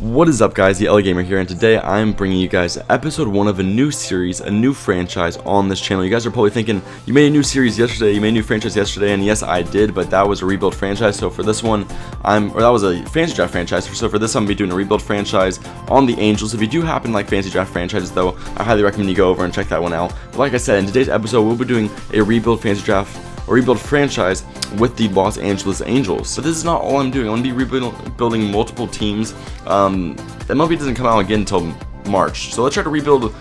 What is up, guys? The LA Gamer here, and today I'm bringing you guys episode 1 of a new series, a new franchise on this channel. You guys are probably thinking, you made a new series yesterday, you made a new franchise yesterday, and yes, I did, but that was a rebuild franchise. So for this one, that was a fantasy draft franchise. So for this, I'm going to be doing a rebuild franchise on the Angels. If you do happen to like fantasy draft franchises, though, I highly recommend you go over and check that one out. But like I said, in today's episode, we'll be doing a rebuild fantasy draft or rebuild franchise with the Los Angeles Angels. But this is not all I'm doing. I'm going to be rebuilding multiple teams. The MLB doesn't come out again until March, so let's try to rebuild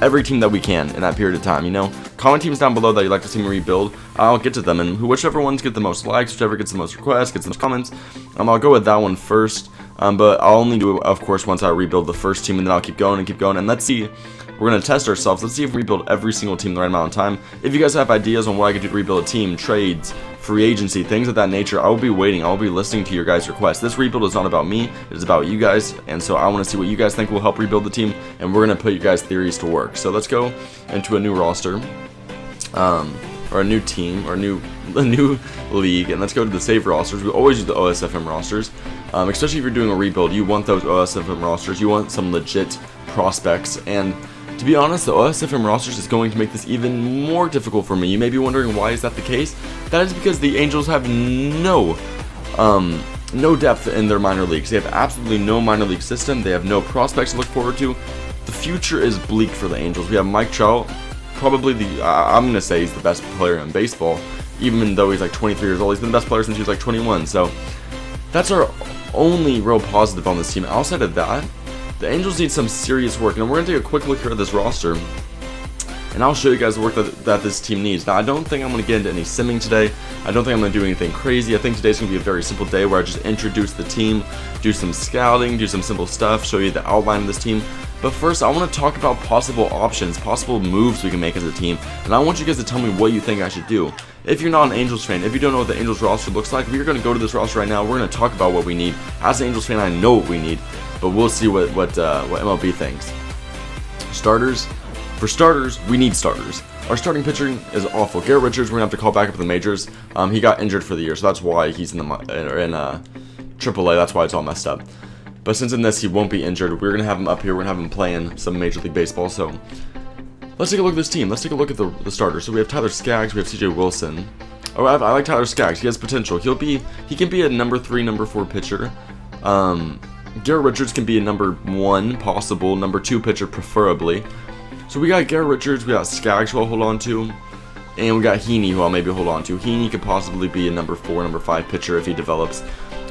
every team that we can in that period of time. Comment teams down below that you'd like to see me rebuild. I'll get to them, and whichever ones get the most likes, whichever gets the most requests, gets the most comments, I'll go with that one first. But I'll only do it, of course, once I rebuild the first team, and then I'll keep going, and let's see. We're going to test ourselves. Let's see if we rebuild every single team the right amount of time. If you guys have ideas on what I could do to rebuild a team, trades, free agency, things of that nature, I will be waiting. I will be listening to your guys' requests. This rebuild is not about me. It is about you guys, and so I want to see what you guys think will help rebuild the team, and we're going to put your guys' theories to work. So let's go into a new roster, or a new team, or a new league, and let's go to the save rosters. We always use the OSFM rosters, especially if you're doing a rebuild. You want those OSFM rosters. You want some legit prospects, and to be honest, the OSFM rosters is going to make this even more difficult for me. You may be wondering, why is that the case? That is because the Angels have no depth in their minor leagues. They have absolutely no minor league system. They have no prospects to look forward to. The future is bleak for the Angels. We have Mike Trout, probably I'm going to say he's the best player in baseball, even though he's like 23 years old. He's been the best player since he was like 21. So that's our only real positive on this team. Outside of that, the Angels need some serious work, and we're going to take a quick look here at this roster, and I'll show you guys the work that this team needs. Now, I don't think I'm going to get into any simming today. I don't think I'm going to do anything crazy. I think today's going to be a very simple day where I just introduce the team, do some scouting, do some simple stuff, show you the outline of this team. But first, I want to talk about possible options, possible moves we can make as a team, and I want you guys to tell me what you think I should do. If you're not an Angels fan, if you don't know what the Angels roster looks like, we're going to go to this roster right now. We're going to talk about what we need. As an Angels fan, I know what we need, but we'll see what MLB thinks. Starters. For starters, we need starters. Our starting pitching is awful. Garrett Richards, we're going to have to call back up to the majors. He got injured for the year, so that's why he's in AAA. That's why it's all messed up. But since in this he won't be injured, we're going to have him up here. We're going to have him playing some Major League Baseball. So let's take a look at this team. Let's take a look at the starters. So we have Tyler Skaggs. We have CJ Wilson. Oh, I like Tyler Skaggs. He has potential. He can be a number 3, number 4 pitcher. Garrett Richards can be a number 1, possible, number 2 pitcher preferably. So we got Garrett Richards, we got Skaggs who I'll hold on to, and we got Heaney who I'll maybe hold on to. Heaney could possibly be a number 4, number 5 pitcher if he develops.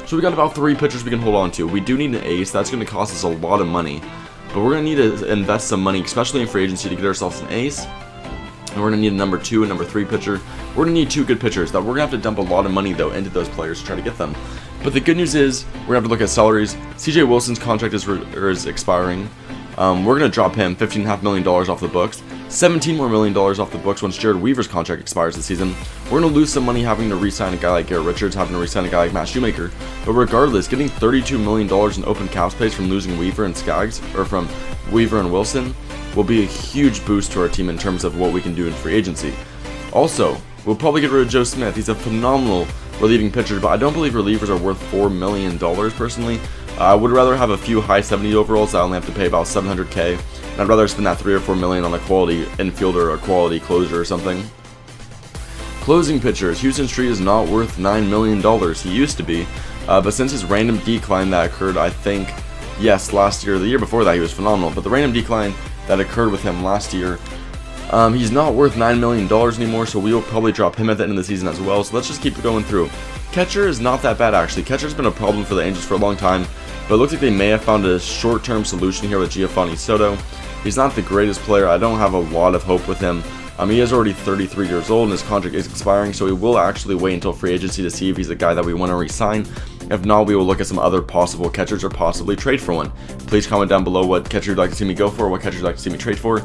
So we got about 3 pitchers we can hold on to. We do need an ace. That's going to cost us a lot of money, but we're going to need to invest some money, especially in free agency, to get ourselves an ace. And we're going to need a number 2 and number 3 pitcher. We're going to need 2 good pitchers. That we're going to have to dump a lot of money, though, into those players to try to get them. But the good news is, we're going to have to look at salaries. CJ Wilson's contract is expiring. We're going to drop him $15.5 million off the books. $17 million more off the books once Jared Weaver's contract expires this season. We're going to lose some money having to re-sign a guy like Garrett Richards, having to re-sign a guy like Matt Shoemaker. But regardless, getting $32 million in open cap space from losing Weaver and Skaggs, or from Weaver and Wilson, will be a huge boost to our team in terms of what we can do in free agency. Also, we'll probably get rid of Joe Smith. He's a phenomenal relieving pitcher, but I don't believe relievers are worth $4 million personally. I would rather have a few high 70 overalls. I only have to pay about $700K. And I'd rather spend that $3 or $4 million on a quality infielder or a quality closer or something. Closing pitchers. Houston Street is not worth $9 million. He used to be. But since his random decline that occurred, I think, yes, last year, the year before that, he was phenomenal. But the random decline that occurred with him last year, he's not worth $9 million anymore, so we will probably drop him at the end of the season as well. So let's just keep going through. Catcher is not that bad, actually. Catcher's been a problem for the Angels for a long time, but it looks like they may have found a short-term solution here with Giovanni Soto. He's not the greatest player. I don't have a lot of hope with him. He is already 33 years old, and his contract is expiring, so we will actually wait until free agency to see if he's a guy that we want to re-sign. If not, we will look at some other possible catchers or possibly trade for one. Please comment down below what catcher you'd like to see me go for, what catcher you'd like to see me trade for.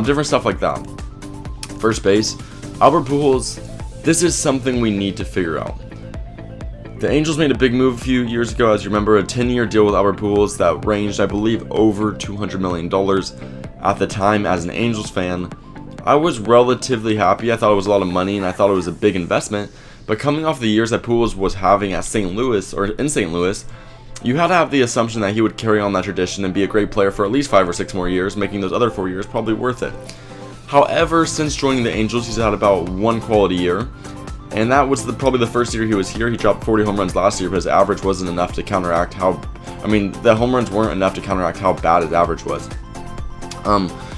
Different stuff like that. First base, Albert Pujols. This is something we need to figure out. The Angels made a big move a few years ago, as you remember, a 10-year deal with Albert Pujols that ranged, I believe, over $200 million. At the time, as an Angels fan, I was relatively happy. I thought it was a lot of money, and I thought it was a big investment. But coming off the years that Pujols was having at St. Louis, or in St. Louis, you had to have the assumption that he would carry on that tradition and be a great player for at least 5 or 6 more years, making those other 4 years probably worth it. However, since joining the Angels, he's had about 1 quality year, and that was probably the first year he was here. He dropped 40 home runs last year, but his average wasn't enough to counteract the home runs weren't enough to counteract how bad his average was.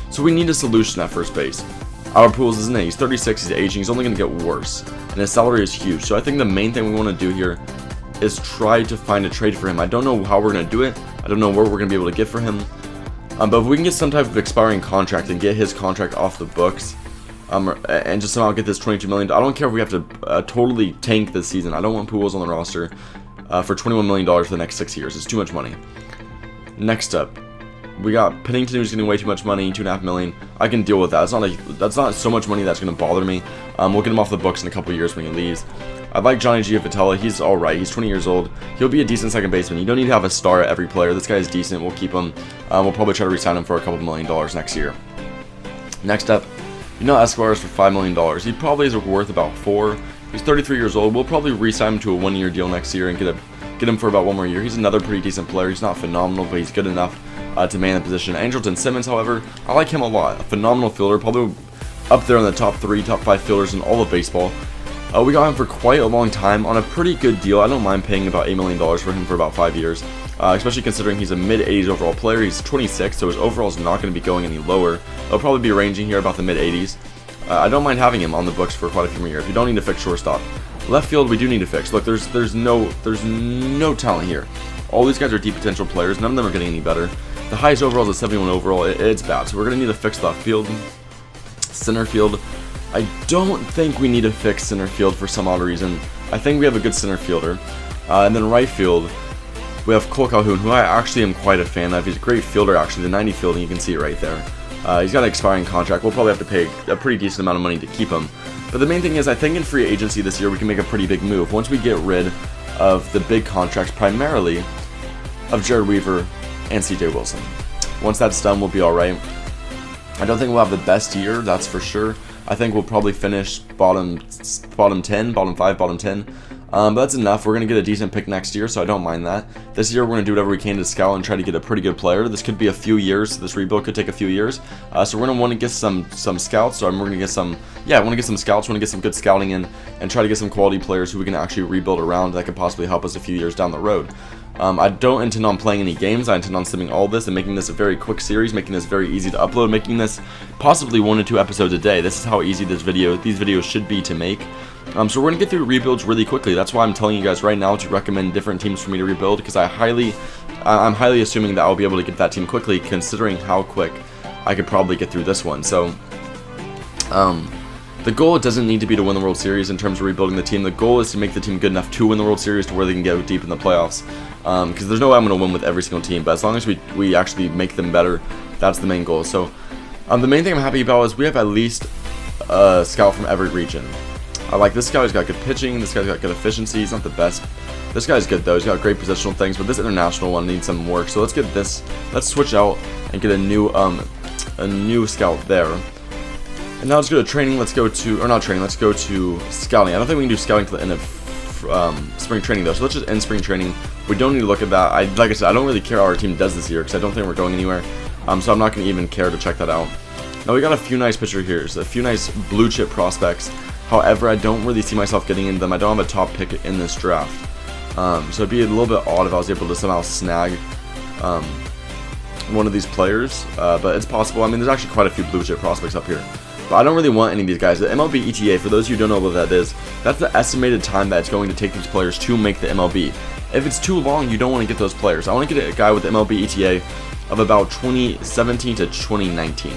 So we need a solution at first base. Our Pujols isn't it. He's 36, he's aging, he's only going to get worse, and his salary is huge. So I think the main thing we want to do here is try to find a trade for him. I don't know how we're going to do it. I don't know where we're going to be able to get for him. But if we can get some type of expiring contract and get his contract off the books, and just somehow get this $22 million. I don't care if we have to totally tank this season. I don't want Pujols on the roster for $21 million for the next 6 years. It's too much money. Next up, we got Pennington, who's getting way too much money, $2.5 million. I can deal with that. That's not so much money that's going to bother me. We'll get him off the books in a couple years when he leaves. I like Johnny Giavotella. He's alright. He's 20 years old. He'll be a decent second baseman. You don't need to have a star at every player. This guy is decent. We'll keep him. We'll probably try to re-sign him for a couple $1 million next year. Next up, Escobar for $5 million. He probably is worth about 4. He's 33 years old. We'll probably re-sign him to a 1-year deal next year and get him for about 1 more year. He's another pretty decent player. He's not phenomenal, but he's good enough to man the position. Andrelton Simmons, however, I like him a lot. A phenomenal fielder, probably up there in the top 3, top 5 fielders in all of baseball. We got him for quite a long time on a pretty good deal. I don't mind paying about $8 million for him for about 5 years, especially considering he's a mid-80s overall player. He's 26, so his overall is not going to be going any lower. It'll probably be ranging here about the mid-80s. I don't mind having him on the books for quite a few more years. We don't need to fix shortstop. Left field, we do need to fix. Look, there's no talent here. All these guys are deep potential players. None of them are getting any better. The highest overall is a 71 overall. It's bad, so we're going to need to fix left field. Center field, I don't think we need to fix center field for some odd reason. I think we have a good center fielder. And then right field, we have Cole Calhoun, who I actually am quite a fan of. He's a great fielder, actually. The 90 fielding, you can see it right there. He's got an expiring contract. We'll probably have to pay a pretty decent amount of money to keep him. But the main thing is, I think in free agency this year, we can make a pretty big move. Once we get rid of the big contracts, primarily of Jared Weaver and CJ Wilson. Once that's done, we'll be alright. I don't think we'll have the best year, that's for sure. I think we'll probably finish bottom 10, bottom 5, bottom 10. But that's enough. We're going to get a decent pick next year, so I don't mind that. This year, we're going to do whatever we can to scout and try to get a pretty good player. This could be a few years. This rebuild could take a few years. So we're going to want to get some scouts. So we're going to get some, I want to get some scouts. We want to get some good scouting in and try to get some quality players who we can actually rebuild around that could possibly help us a few years down the road. I don't intend on playing any games. I intend on simming all this and making this a very quick series, making this very easy to upload, making this possibly 1 to 2 episodes a day. This is how easy these videos should be to make. So we're going to get through rebuilds really quickly. That's why I'm telling you guys right now to recommend different teams for me to rebuild, because I'm highly assuming that I'll be able to get that team quickly, considering how quick I could probably get through this one. So the goal doesn't need to be to win the World Series in terms of rebuilding the team. The goal is to make the team good enough to win the World Series to where they can go deep in the playoffs. Because there's no way I'm going to win with every single team, but as long as we actually make them better, that's the main goal. So the main thing I'm happy about is we have at least a scout from every region. I like this guy. He's got good pitching. This guy's got good efficiency. He's not the best. This guy's good though. He's got great positional things, but this international one needs some work. So let's get this. Let's switch out and get a new scout there. And now let's go to training. Let's go to scouting. I don't think we can do scouting to the end of spring training though. So let's just end spring training. We don't need to look at that. Like I said, I don't really care how our team does this year because I don't think we're going anywhere. So I'm not going to even care to check that out. Now we got a few nice pitcher here, a few nice blue chip prospects. However, I don't really see myself getting into them. I don't have a top pick in this draft. So it'd be a little bit odd if I was able to somehow snag one of these players. But it's possible. I mean, there's actually quite a few blue chip prospects up here. But I don't really want any of these guys. The MLB ETA, for those of you who don't know what that is, that's the estimated time that it's going to take these players to make the MLB. If it's too long, you don't want to get those players. I want to get a guy with the MLB ETA of about 2017 to 2019.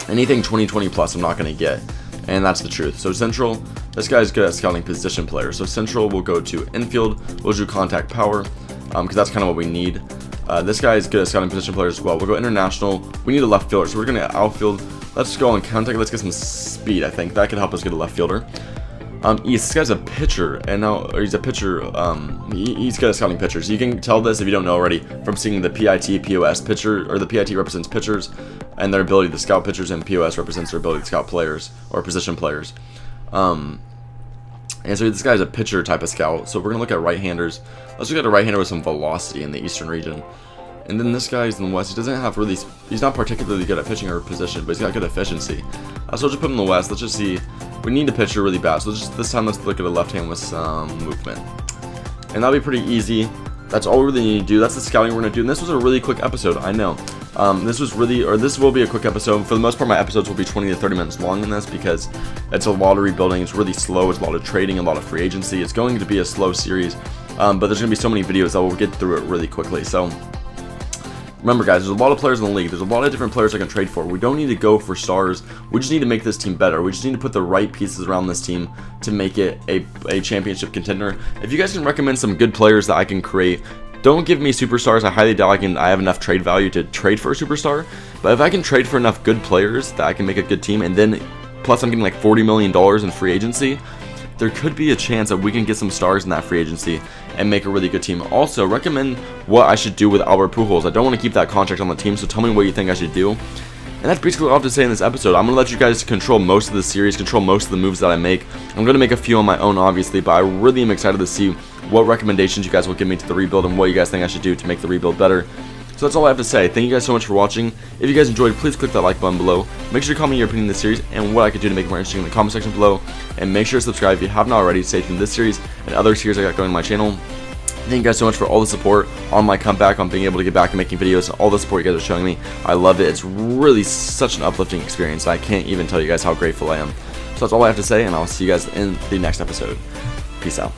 Anything 2020 plus, I'm not going to get. And that's the truth. So Central, this guy's good at scouting position players. So Central will go to infield. We'll do contact power because that's kind of what we need. This guy is good at scouting position players as well. We'll go international. We need a left fielder, so we're going to outfield. Let's go on contact. Let's get some speed. I think that could help us get a left fielder. East, this guy's a pitcher, and now he's a pitcher. He's good at scouting pitchers. You can tell this if you don't know already from seeing the PIT POS pitcher, or the PIT represents pitchers and their ability to scout pitchers, and POS represents their ability to scout players or position players. And And so this guy's a pitcher type of scout. So we're gonna look at right-handers. Let's look at a right-hander with some velocity in the Eastern region. And then this guy's in the West. He doesn't have really. He's not particularly good at pitching or position, but he's got good efficiency. So we'll just put him in the West. Let's just see. We need a pitcher really bad. So this time let's look at a left hand with some movement, and that'll be pretty easy. That's all we really need to do. That's the scouting we're gonna do. And this was a really quick episode. I know. This will be a quick episode. For the most part, my episodes will be 20 to 30 minutes long in this because it's a lot of rebuilding. It's really slow. It's a lot of trading, a lot of free agency. It's going to be a slow series, but there's gonna be so many videos that we'll get through it really quickly. So remember, guys, there's a lot of players in the league. There's a lot of different players I can trade for. We don't need to go for stars. We just need to make this team better. We just need to put the right pieces around this team to make it a championship contender. If you guys can recommend some good players that I can create, don't give me superstars. I highly doubt I have enough trade value to trade for a superstar. But if I can trade for enough good players that I can make a good team, and then plus I'm getting like $40 million in free agency, there could be a chance that we can get some stars in that free agency and make a really good team. Also, recommend what I should do with Albert Pujols. I don't want to keep that contract on the team, so tell me what you think I should do. And that's basically all I have to say in this episode. I'm going to let you guys control most of the series, control most of the moves that I make. I'm going to make a few on my own, obviously, but I really am excited to see what recommendations you guys will give me to the rebuild and what you guys think I should do to make the rebuild better. So that's all I have to say. Thank you guys so much for watching. If you guys enjoyed, please click that like button below. Make sure to comment your opinion in this series and what I could do to make it more interesting in the comment section below. And make sure to subscribe if you have not already to stay tuned to this series and other series I got going on my channel. Thank you guys so much for all the support on my comeback, on being able to get back and making videos, all the support you guys are showing me. I love it. It's really such an uplifting experience. I can't even tell you guys how grateful I am. So that's all I have to say, and I'll see you guys in the next episode. Peace out.